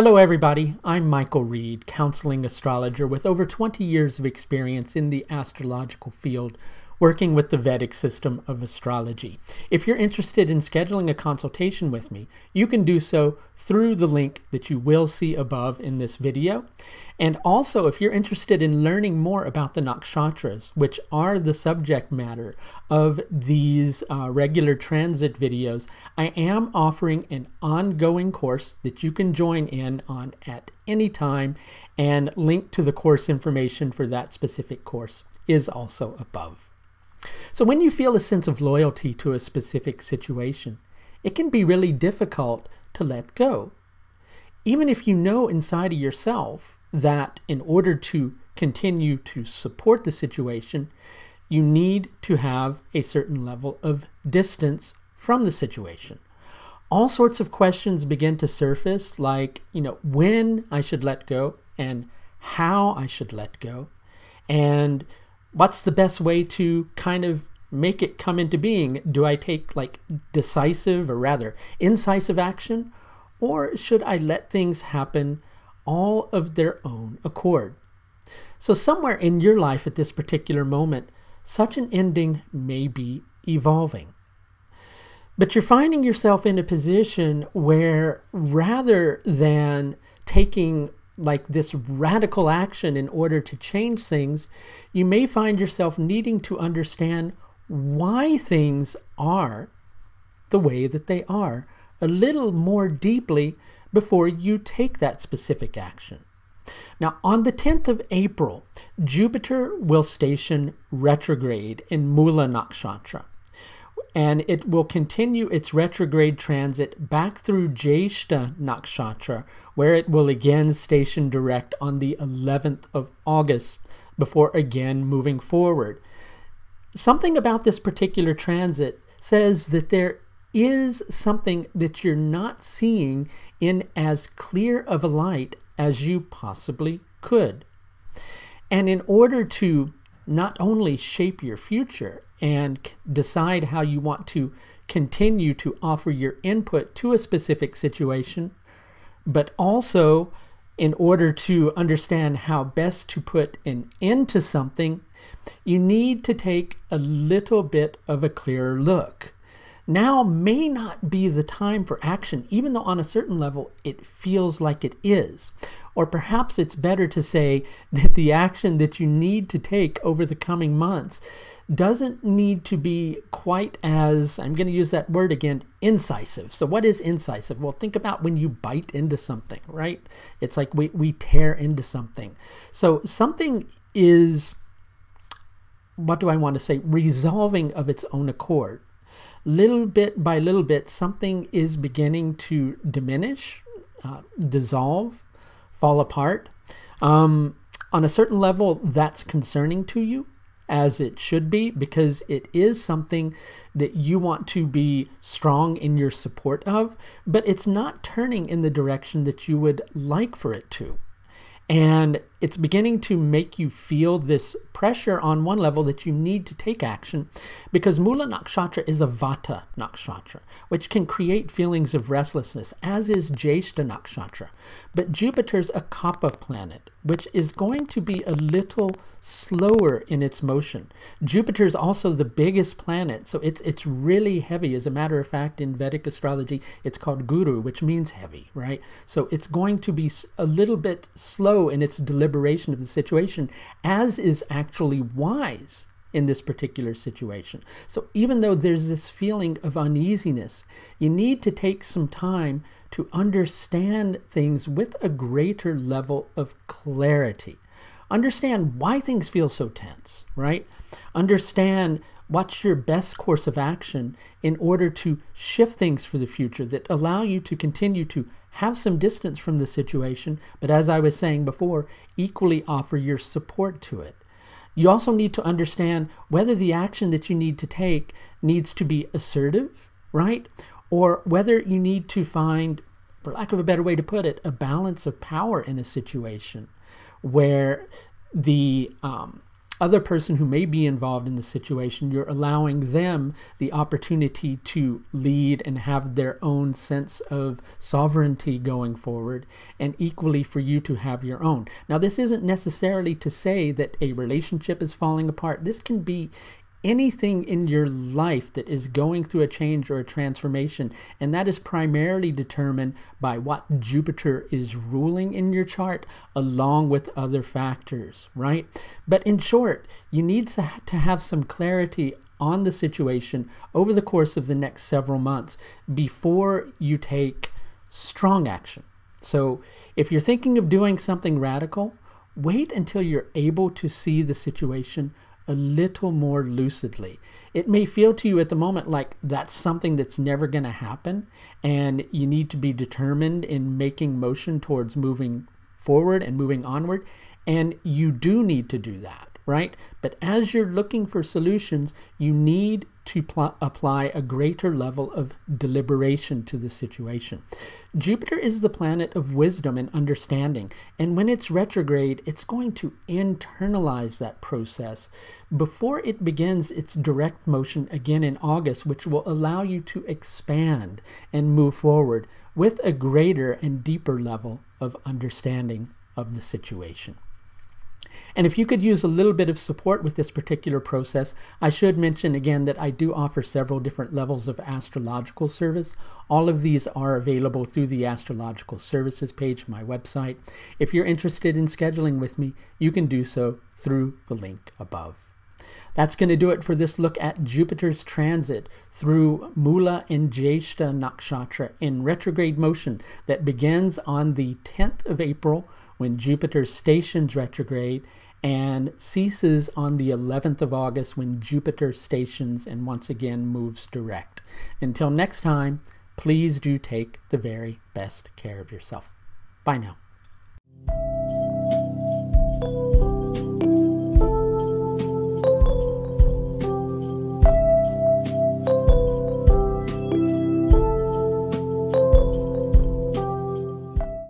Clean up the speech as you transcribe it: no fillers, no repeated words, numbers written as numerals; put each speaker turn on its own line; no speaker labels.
Hello everybody, I'm Michael Reed, counseling astrologer with over 20 years of experience in the astrological field, working with the Vedic system of astrology. If you're interested in scheduling a consultation with me, you can do so through the link that you will see above in this video. And also, if you're interested in learning more about the nakshatras, which are the subject matter of these regular transit videos, I am offering an ongoing course that you can join in on at any time, and link to the course information for that specific course is also above. So when you feel a sense of loyalty to a specific situation, it can be really difficult to let go. Even if you know inside of yourself that in order to continue to support the situation, you need to have a certain level of distance from the situation. All sorts of questions begin to surface, like, when I should let go and how I should let go, and what's the best way to kind of make it come into being? Do I take decisive or rather incisive action, or should I let things happen all of their own accord? So somewhere in your life at this particular moment, such an ending may be evolving. But you're finding yourself in a position where rather than taking this radical action in order to change things, you may find yourself needing to understand why things are the way that they are a little more deeply before you take that specific action. Now, on the 10th of April, Jupiter will station retrograde in Mula Nakshatra, and it will continue its retrograde transit back through Jyeshtha Nakshatra, where it will again station direct on the 11th of August before again moving forward. Something about this particular transit says that there is something that you're not seeing in as clear of a light as you possibly could. And in order to not only shape your future and decide how you want to continue to offer your input to a specific situation, but also in order to understand how best to put an end to something, you need to take a little bit of a clearer look. Now may not be the time for action, even though on a certain level it feels like it is. Or perhaps it's better to say that the action that you need to take over the coming months doesn't need to be quite as, I'm going to use that word again, incisive. So what is incisive? Well, think about when you bite into something, right? It's like we tear into something. So something is, what do I want to say, resolving of its own accord. Little bit by little bit, something is beginning to diminish, dissolve, fall apart. On a certain level, that's concerning to you, as it should be, because it is something that you want to be strong in your support of, but it's not turning in the direction that you would like for it to. And it's beginning to make you feel this pressure on one level that you need to take action, because Mula Nakshatra is a Vata Nakshatra, which can create feelings of restlessness, as is Jyeshtha Nakshatra. But Jupiter's a Kapha planet, which is going to be a little slower in its motion. Jupiter's also the biggest planet, so it's really heavy. As a matter of fact, in Vedic astrology, it's called Guru, which means heavy, right? So it's going to be a little bit slow in its deliberation of the situation, as is actually wise in this particular situation. So even though there's this feeling of uneasiness, you need to take some time to understand things with a greater level of clarity. Understand why things feel so tense, right? Understand what's your best course of action in order to shift things for the future that allow you to continue to have some distance from the situation, but as I was saying before, equally offer your support to it. You also need to understand whether the action that you need to take needs to be assertive, right? Or whether you need to find, for lack of a better way to put it, a balance of power in a situation where the other person who may be involved in the situation, you're allowing them the opportunity to lead and have their own sense of sovereignty going forward, and equally for you to have your own. Now, this isn't necessarily to say that a relationship is falling apart. This can be anything in your life that is going through a change or a transformation, and that is primarily determined by what Jupiter is ruling in your chart, along with other factors, right? But in short, you need to have some clarity on the situation over the course of the next several months before you take strong action. So if you're thinking of doing something radical, wait until you're able to see the situation a little more lucidly. It may feel to you at the moment like that's something that's never going to happen, and you need to be determined in making motion towards moving forward and moving onward, and you do need to do that, right? But as you're looking for solutions, you need to apply a greater level of deliberation to the situation. Jupiter is the planet of wisdom and understanding, and when it's retrograde, it's going to internalize that process before it begins its direct motion again in August, which will allow you to expand and move forward with a greater and deeper level of understanding of the situation. And if you could use a little bit of support with this particular process, I should mention again that I do offer several different levels of astrological service. All of these are available through the astrological services page of my website. If you're interested in scheduling with me, you can do so through the link above. That's going to do it for this look at Jupiter's transit through Mula and Jyeshtha Nakshatra in retrograde motion that begins on the 10th of April when Jupiter stations retrograde, and ceases on the 11th of August when Jupiter stations and once again moves direct. Until next time, please do take the very best care of yourself. Bye now.